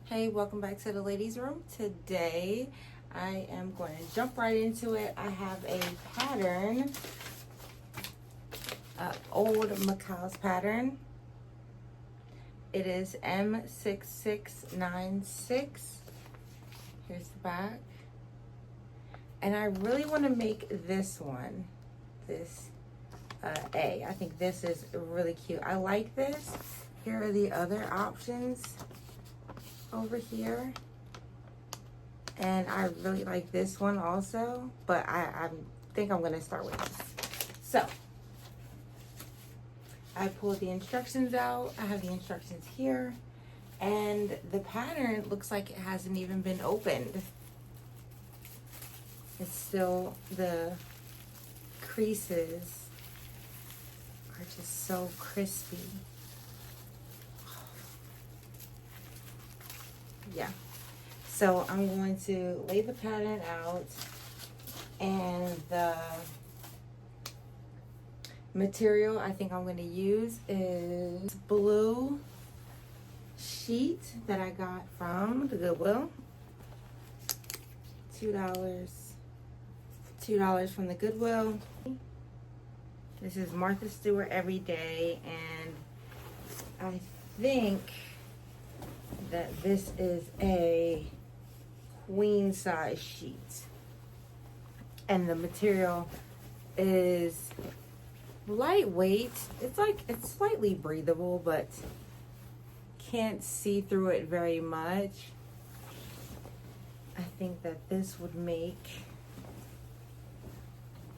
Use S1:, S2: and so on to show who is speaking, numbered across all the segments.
S1: Hey, welcome back to the ladies room. Today I am going to jump right into it. I have a pattern, old McCall's pattern. It is M6696. Here's the back. And I really want to make this one, this A. I think this is really cute. I like this. Here are the other options over here, and I really like this one also, but I think I'm gonna start with this. So I pulled the instructions out. I have the instructions here, and the pattern looks like it hasn't even been opened. It's still, the creases are just so crispy. Yeah, so I'm going to lay the pattern out, and the material I think I'm going to use is blue sheet that I got from the Goodwill. $2 from the Goodwill. This is Martha Stewart Everyday, and I think that this is a queen size sheet, and the material is lightweight. It's slightly breathable, but can't see through it very much. I think that this would make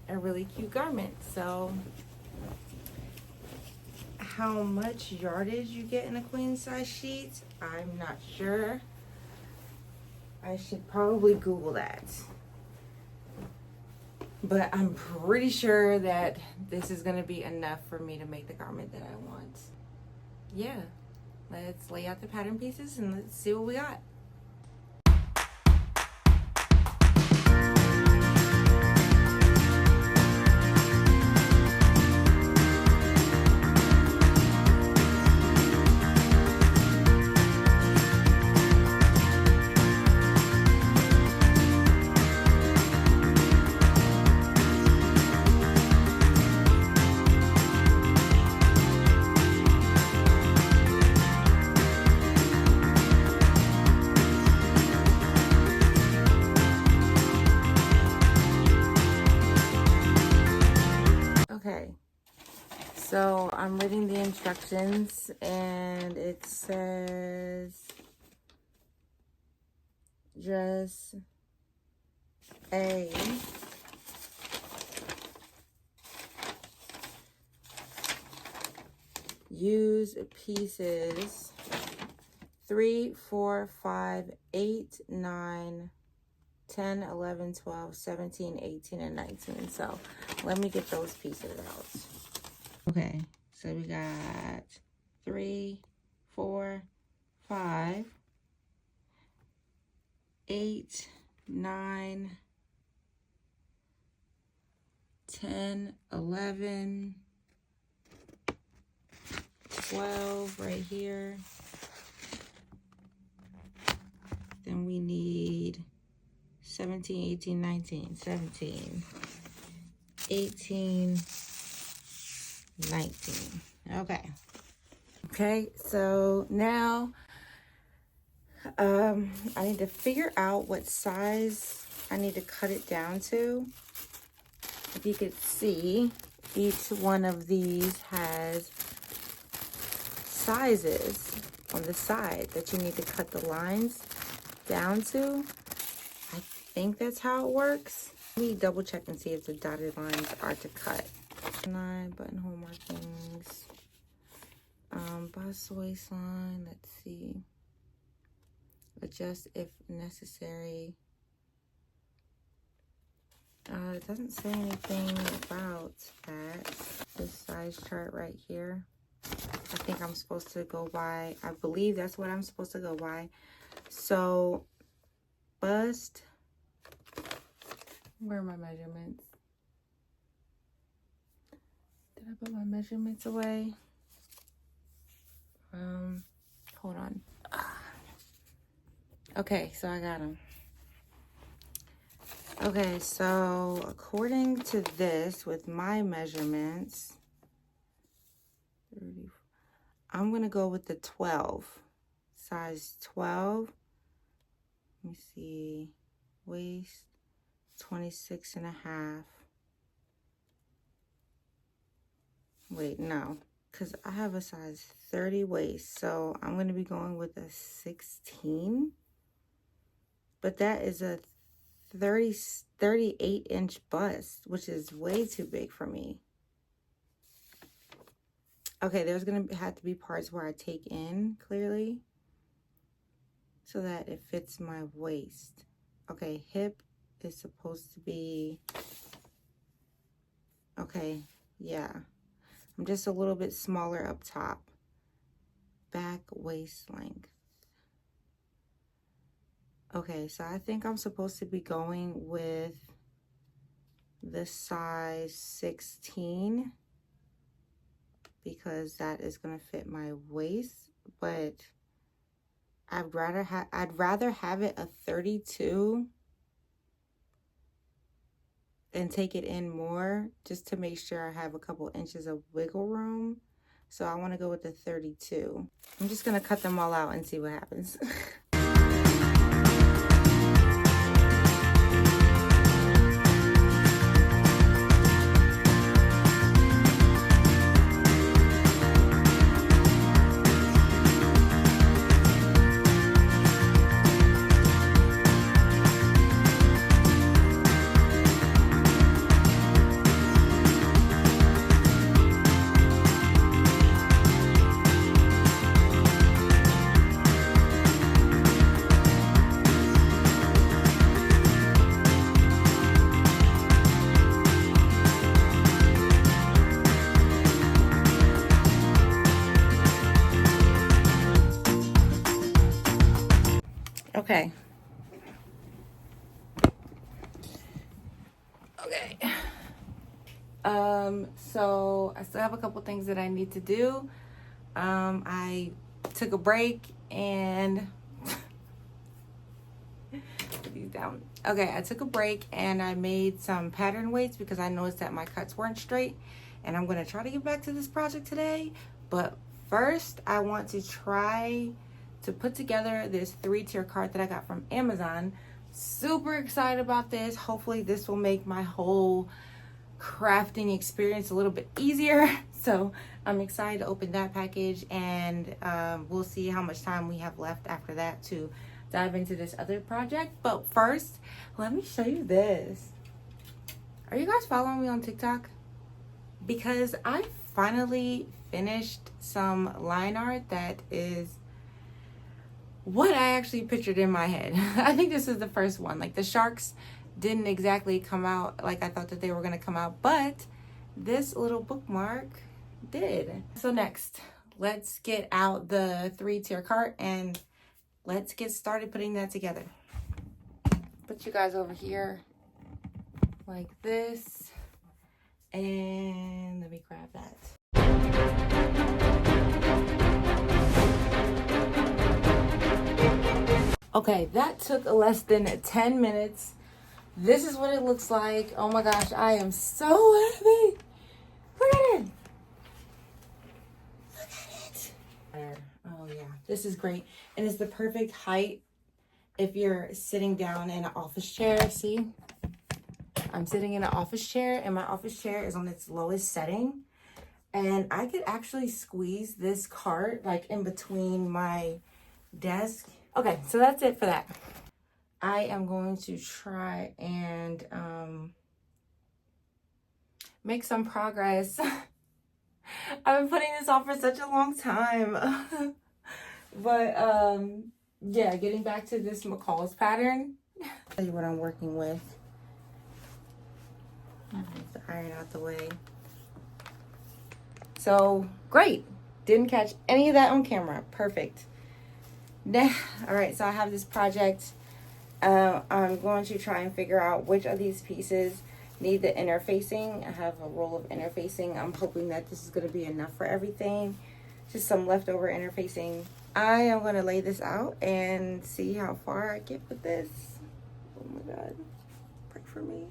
S1: a really cute garment. So how much yardage you get in a queen size sheet, I'm not sure. I should probably Google that. But I'm pretty sure that this is gonna be enough for me to make the garment that I want. Yeah, let's lay out the pattern pieces and let's see what we got. Okay, so I'm reading the instructions, and it says just A. Use pieces 3, 4, 5, 8, 9, 10, 11, 12, 17, 18, and 19. So let me get those pieces out. Okay, so we got 3, 4, 5, 8, 9, 10, 11, 12 right here. Then we need 17, 18, 19, 17, 18, 19. Okay, so now I need to figure out what size I need to cut it down to. If you could see, each one of these has sizes on the side that you need to cut the lines down to. I think that's how it works. Let me double check and see if the dotted lines are to cut. 9 buttonhole markings, bust waistline, let's see, adjust if necessary. It doesn't say anything about that. This size chart right here, I think I'm supposed to go by, I believe that's what I'm supposed to go by. So bust, where are my measurements? Did I put my measurements away? Hold on. Okay, so I got them. Okay, so according to this, with my measurements, 30, I'm going to go with the 12. Size 12. Let me see. Waist, 26.5. Wait, no. Because I have a size 30 waist. So I'm going to be going with a 16. But that is a 38-inch bust, which is way too big for me. Okay, there's going to have to be parts where I take in, clearly, so that it fits my waist. Okay, hip is supposed to be... Okay, yeah. I'm just a little bit smaller up top. Back waist length. Okay, so I think I'm supposed to be going with the size 16 because that is going to fit my waist, but I'd rather have it a 32 and take it in more just to make sure I have a couple inches of wiggle room. So I want to go with the 32. I'm just going to cut them all out and see what happens. Okay. Okay. So I still have a couple things that I need to do. I took a break and put these down. Okay, I took a break and I made some pattern weights because I noticed that my cuts weren't straight, and I'm going to try to get back to this project today. But first, I want to try to put together this 3-tier cart that I got from Amazon. Super excited about this. Hopefully this will make my whole crafting experience a little bit easier. So I'm excited to open that package, and we'll see how much time we have left after that to dive into this other project. But first, let me show you this. Are you guys following me on TikTok? Because I finally finished some line art that is what I actually pictured in my head. I think this is the first one. Like, the sharks didn't exactly come out like I thought that they were going to come out, but this little bookmark did. So next, let's get out the 3-tier cart and let's get started putting that together. Put you guys over here like this, and let me grab that. Okay, that took less than 10 minutes. This is what it looks like. Oh my gosh, I am so happy. Look at it. Look at it. Oh yeah, this is great. And it's the perfect height if you're sitting down in an office chair. See, I'm sitting in an office chair, and my office chair is on its lowest setting. And I could actually squeeze this cart like in between my desk. Okay, so that's it for that. I am going to try and make some progress. I've been putting this off for such a long time. But yeah, getting back to this McCall's pattern. Tell you what I'm working with. I have to iron out the way. So great. Didn't catch any of that on camera. Perfect. All right, so I have this project. I'm going to try and figure out which of these pieces need the interfacing. I have a roll of interfacing. I'm hoping that this is going to be enough for everything. Just some leftover interfacing. I am going to lay this out and see how far I get with this. Oh my God. Pray for me.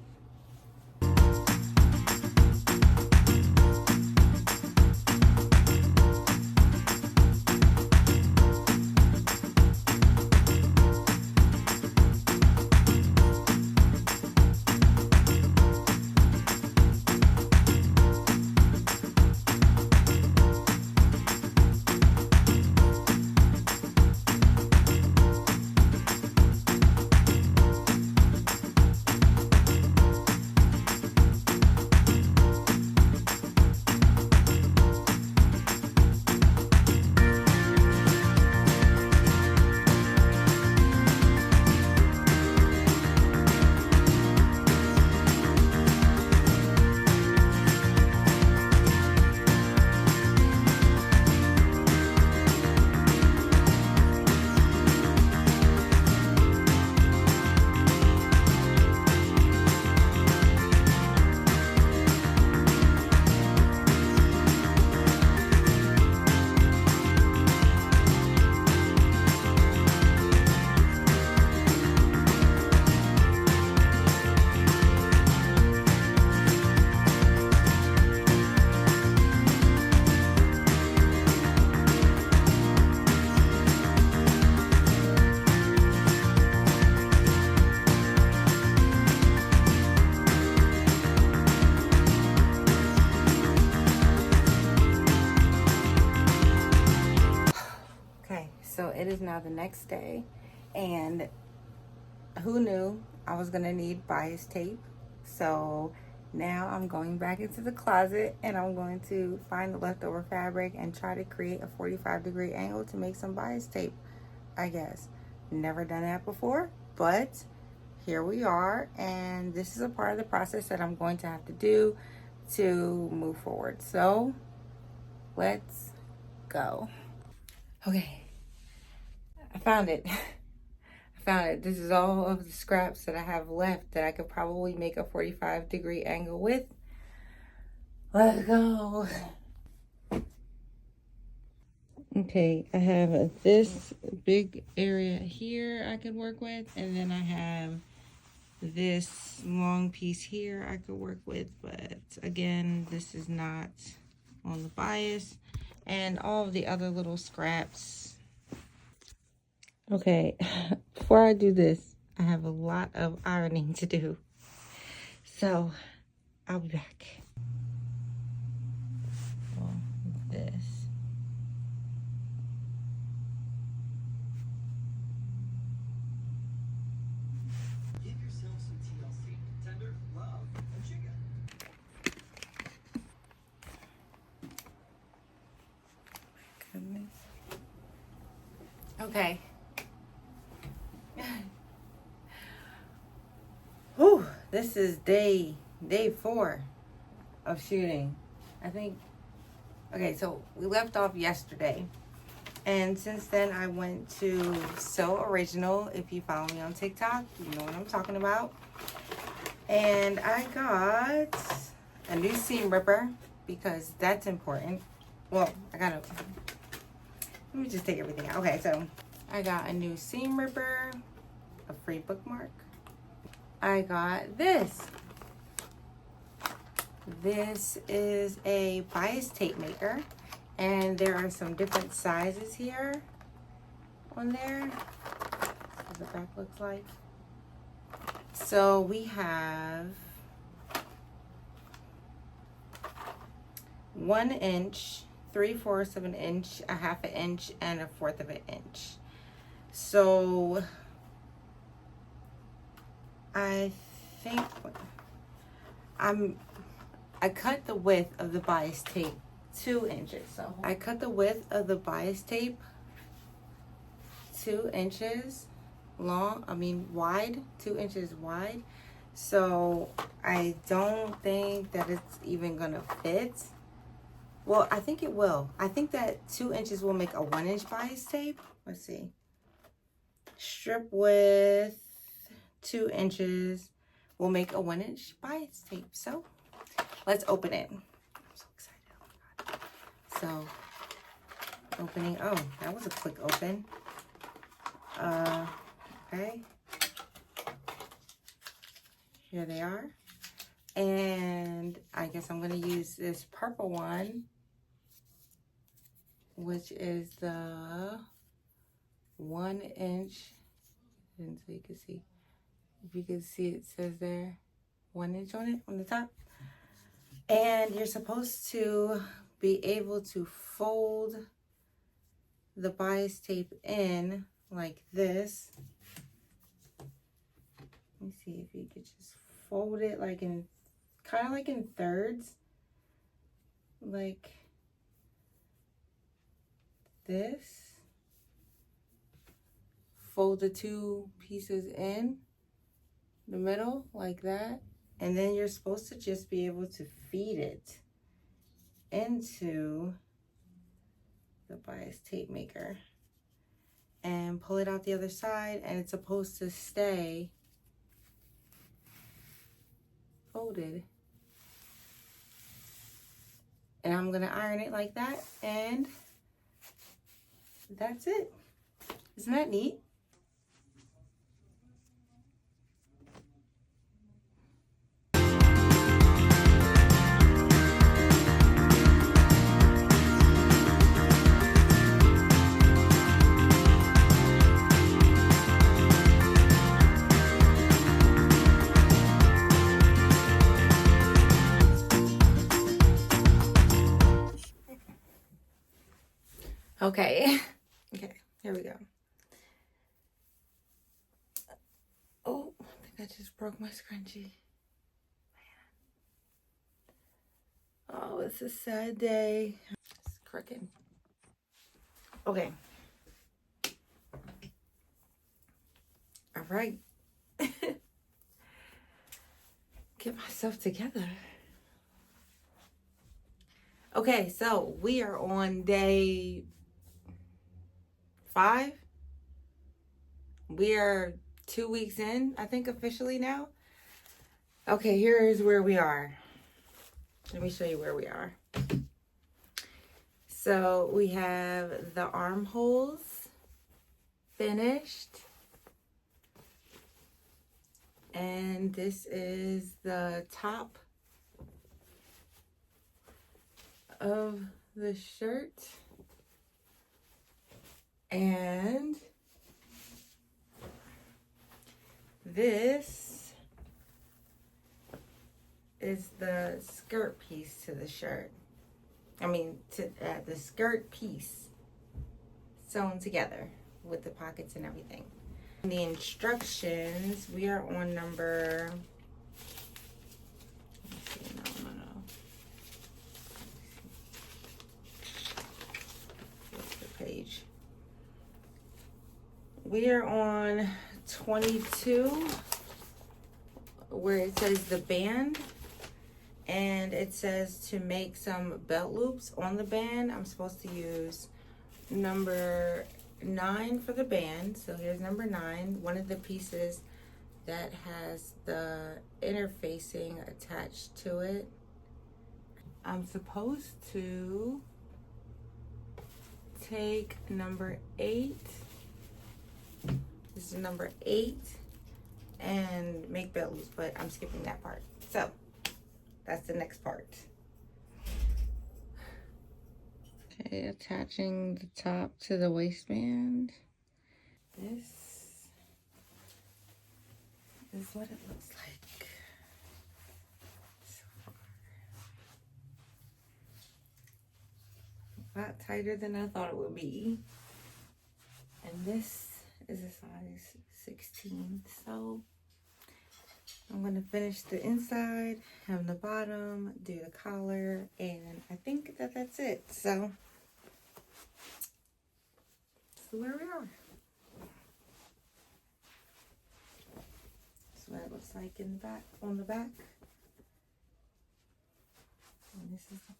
S1: So it is now the next day, and who knew I was gonna need bias tape? So now I'm going back into the closet and I'm going to find the leftover fabric and try to create a 45-degree angle to make some bias tape, I guess. Never done that before, but here we are, and this is a part of the process that I'm going to have to do to move forward. So let's go. Okay. I found it. I found it. This is all of the scraps that I have left that I could probably make a 45-degree angle with. Let's go. Okay, I have this big area here I could work with, and then I have this long piece here I could work with, but again, this is not on the bias, and all of the other little scraps. Okay, before I do this, I have a lot of ironing to do. So, I'll be back. Well, this. Give yourself some TLC, tender, love, and chicken. Goodness. Okay. Whew, this is day 4 of shooting. I think, okay, so we left off yesterday. And since then, I went to So Original. If you follow me on TikTok, you know what I'm talking about. And I got a new seam ripper because that's important. Well, let me just take everything out. Okay, so I got a new seam ripper, a free bookmark. I got this. This is a bias tape maker, and there are some different sizes here on there. That's what the back looks like. So we have 1 inch, 3/4 of an inch, a 1/2 inch, and 1/4 of an inch. So I think I cut the width of the bias tape 2 inches. So I cut the width of the bias tape 2 inches wide, 2 inches wide. So I don't think that it's even gonna fit. Well, I think it will. I think that 2 inches will make a 1 inch bias tape. Let's see. Strip width 2 inches will make a 1 inch bias tape. So let's open it. I'm so excited. Oh my God. So opening. Oh, that was a quick open. Okay. Here they are. And I guess I'm going to use this purple one, which is the 1 inch. And so you can see, if you can see, it says there 1 inch on it, on the top. And you're supposed to be able to fold the bias tape in like this. Let me see if you could just fold it like in, kind of like in thirds, like this. Fold the two pieces in the middle like that. And then you're supposed to just be able to feed it into the bias tape maker and pull it out the other side, and it's supposed to stay folded. And I'm gonna iron it like that, and that's it. Isn't that neat? Okay, okay, here we go. Oh, I think I just broke my scrunchie. Oh, it's a sad day. It's crooked. Okay. All right. Get myself together. Okay, so we are on day 5. We are 2 weeks in, I think, officially now. Okay, here is where we are. Let me show you where we are. So we have the armholes finished. And this is the top of the shirt. And this is the skirt piece to the shirt. I mean, to the skirt piece sewn together with the pockets and everything. The instructions, we are on number, let's see, no. What's the page? We are on 22, where it says the band, and it says to make some belt loops on the band. I'm supposed to use number 9 for the band. So here's number 9, one of the pieces that has the interfacing attached to it. I'm supposed to take number 8. This is number 8 and make belt loops, but I'm skipping that part. So that's the next part. Okay, attaching the top to the waistband. This is what it looks like. A lot tighter than I thought it would be. And this is a size 16. So I'm gonna finish the inside, have the bottom, do the collar, and I think that that's it. So where we are. That's what it looks like in the back, on the back. And this is the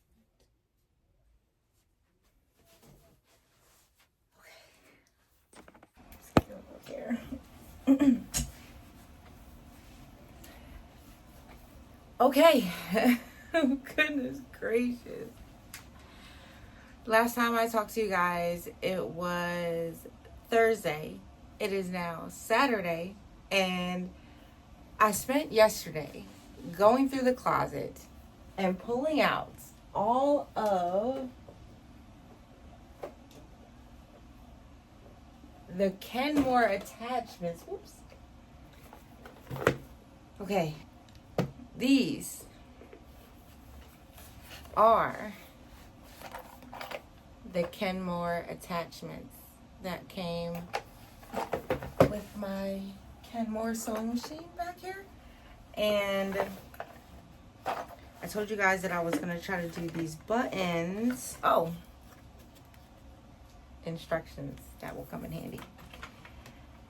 S1: okay. Let's go here. Okay. Goodness gracious. Last time I talked to you guys, it was Thursday. It is now Saturday, and I spent yesterday going through the closet and pulling out all of the Kenmore attachments. Whoops. Okay. These are the Kenmore attachments that came with my Kenmore sewing machine back here. And I told you guys that I was going to try to do these buttons. Oh, instructions that will come in handy.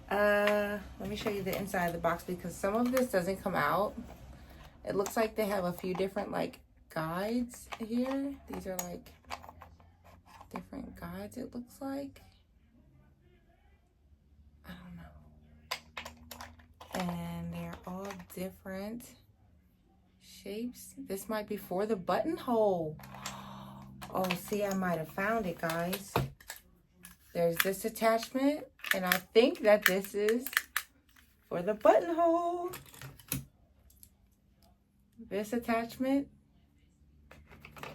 S1: Let me show you the inside of the box because some of this doesn't come out. It looks like they have a few different like guides here. These are like different guides, it looks like. I don't know. And they're all different shapes. This might be for the buttonhole. Oh, see, I might have found it, guys. There's this attachment, and I think that this is for the buttonhole. This attachment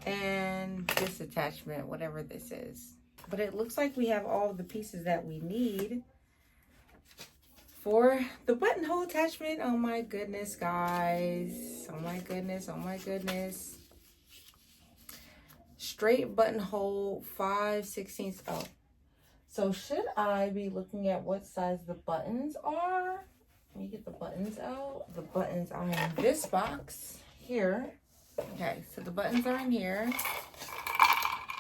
S1: and this attachment, whatever this is. But it looks like we have all the pieces that we need for the buttonhole attachment. Oh my goodness, guys. Oh my goodness, oh my goodness. Straight buttonhole, 5/16. Oh. So should I be looking at what size the buttons are? Let me get the buttons out. The buttons are in this box here. Okay, so the buttons are in here.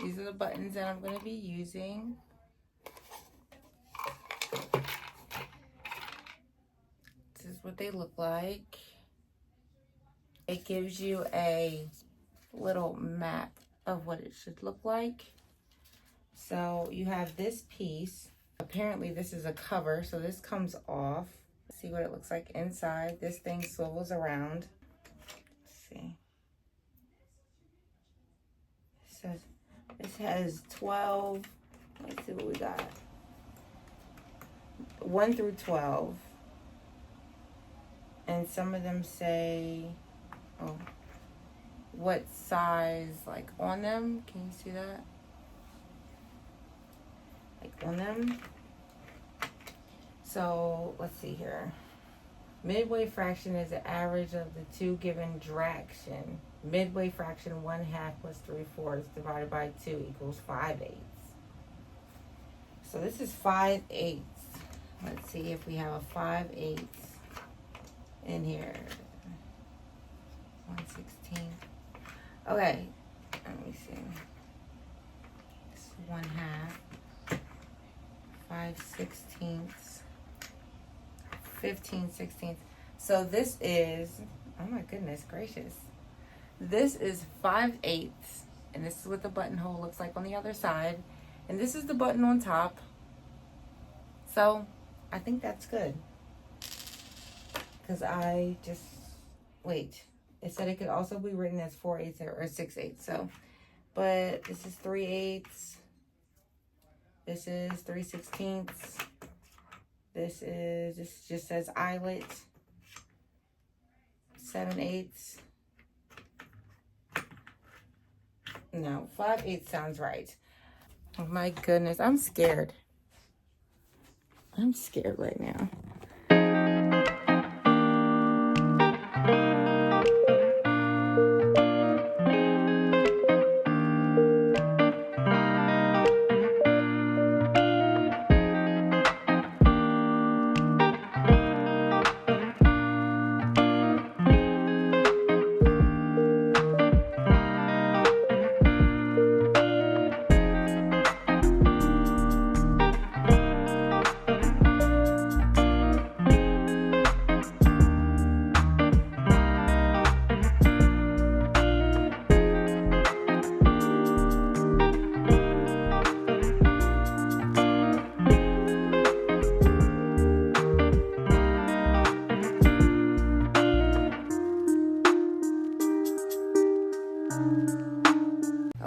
S1: These are the buttons that I'm going to be using. This is what they look like. It gives you a little map of what it should look like. So you have this piece. Apparently this is a cover, so this comes off. Let's see what it looks like inside. This thing swivels around. Let's see. It says this has 12. Let's see what we got. 1 through 12. And some of them say, oh, what size like on them. Can you see that? Like on them. So let's see here. Midway fraction is the average of the two given traction. Midway fraction 1/2 plus 3/4 divided by 2 equals 5/8. So this is 5/8. Let's see if we have a 5/8 in here. 1/16. Okay, let me see. This is 1/2. 5/16, 15/16. So this is, oh my goodness gracious. This is 5/8, and this is what the buttonhole looks like on the other side. And this is the button on top. So I think that's good. Because I just, wait. It said it could also be written as 4/8 or 6/8. So, but this is 3/8. This is 3/16. This just says eyelet. 7/8. No, 5/8 sounds right. Oh my goodness, I'm scared. I'm scared right now.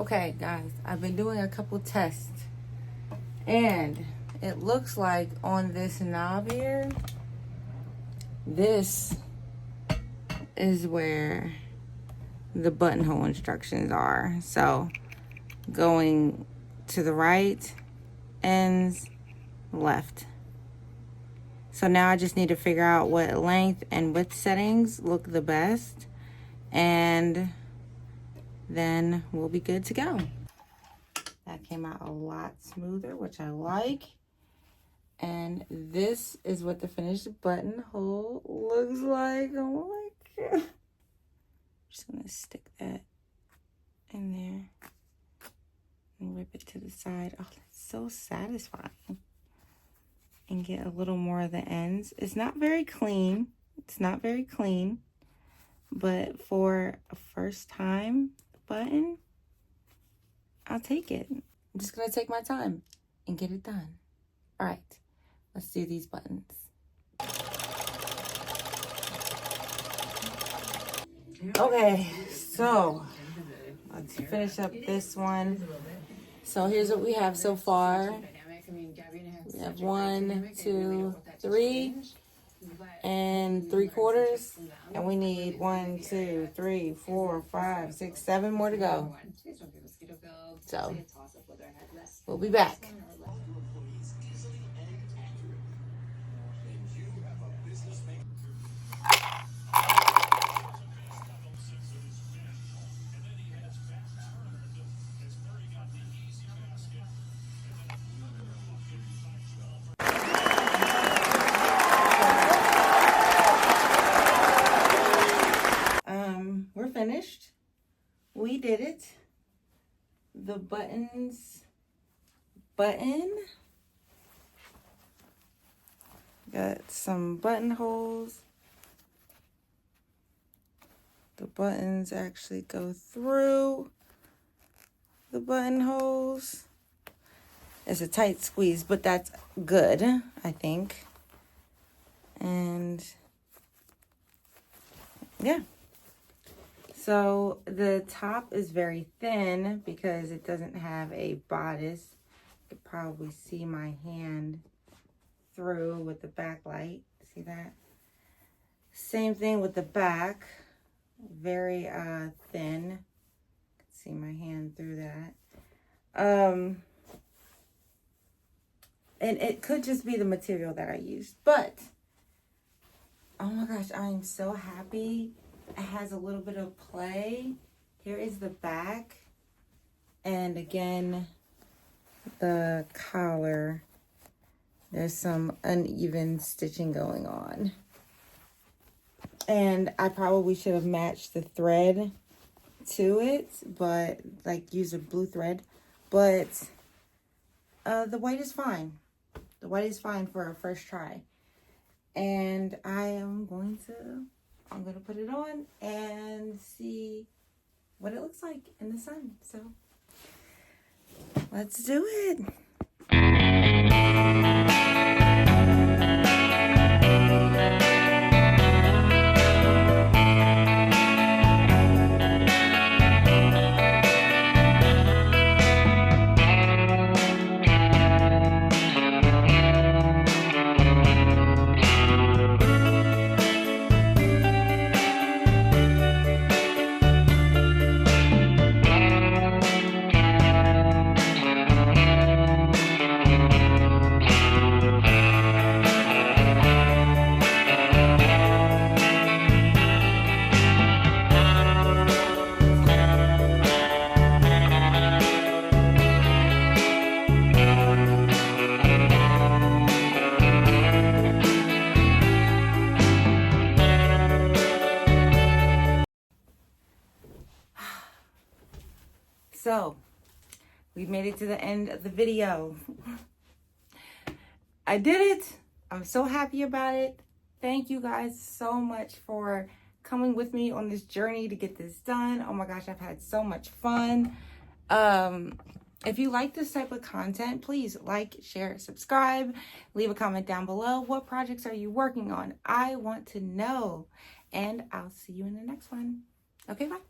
S1: Okay, guys, I've been doing a couple tests, and it looks like on this knob here, this is where the buttonhole instructions are. So going to the right, ends, left. So now I just need to figure out what length and width settings look the best, and then we'll be good to go. That came out a lot smoother, which I like. And this is what the finished buttonhole looks like. Oh my God. I'm just gonna stick that in there and rip it to the side. Oh, that's so satisfying. And get a little more of the ends. It's not very clean. It's not very clean. But for a first time button, I'll take it. I'm just gonna take my time and get it done. All right, let's do these buttons. Okay, so let's finish up this one. So here's what we have so far. We have 1, 2, 3 and 3/4, and we need 1, 2, 3, 4, 5, 6, 7 more to go. So we'll be back. We're finished. We did it. The buttons button. Got some buttonholes. The buttons actually go through the buttonholes. It's a tight squeeze, but that's good, I think. And yeah. So the top is very thin because it doesn't have a bodice. You could probably see my hand through with the backlight. See that? Same thing with the back. Very thin. You can see my hand through that. And it could just be the material that I used. But, oh my gosh, I am so happy. It has a little bit of play. Here is the back. And again, the collar. There's some uneven stitching going on. And I probably should have matched the thread to it, but like use a blue thread. But the white is fine. The white is fine for a first try. And I'm going to put it on and see what it looks like in the sun. So let's do it. So, we've made it to the end of the video. I did it. I'm so happy about it. Thank you guys so much for coming with me on this journey to get this done. Oh my gosh, I've had so much fun. If you like this type of content, please like, share, subscribe, leave a comment down below. What projects are you working on? I want to know. And I'll see you in the next one. Okay, bye.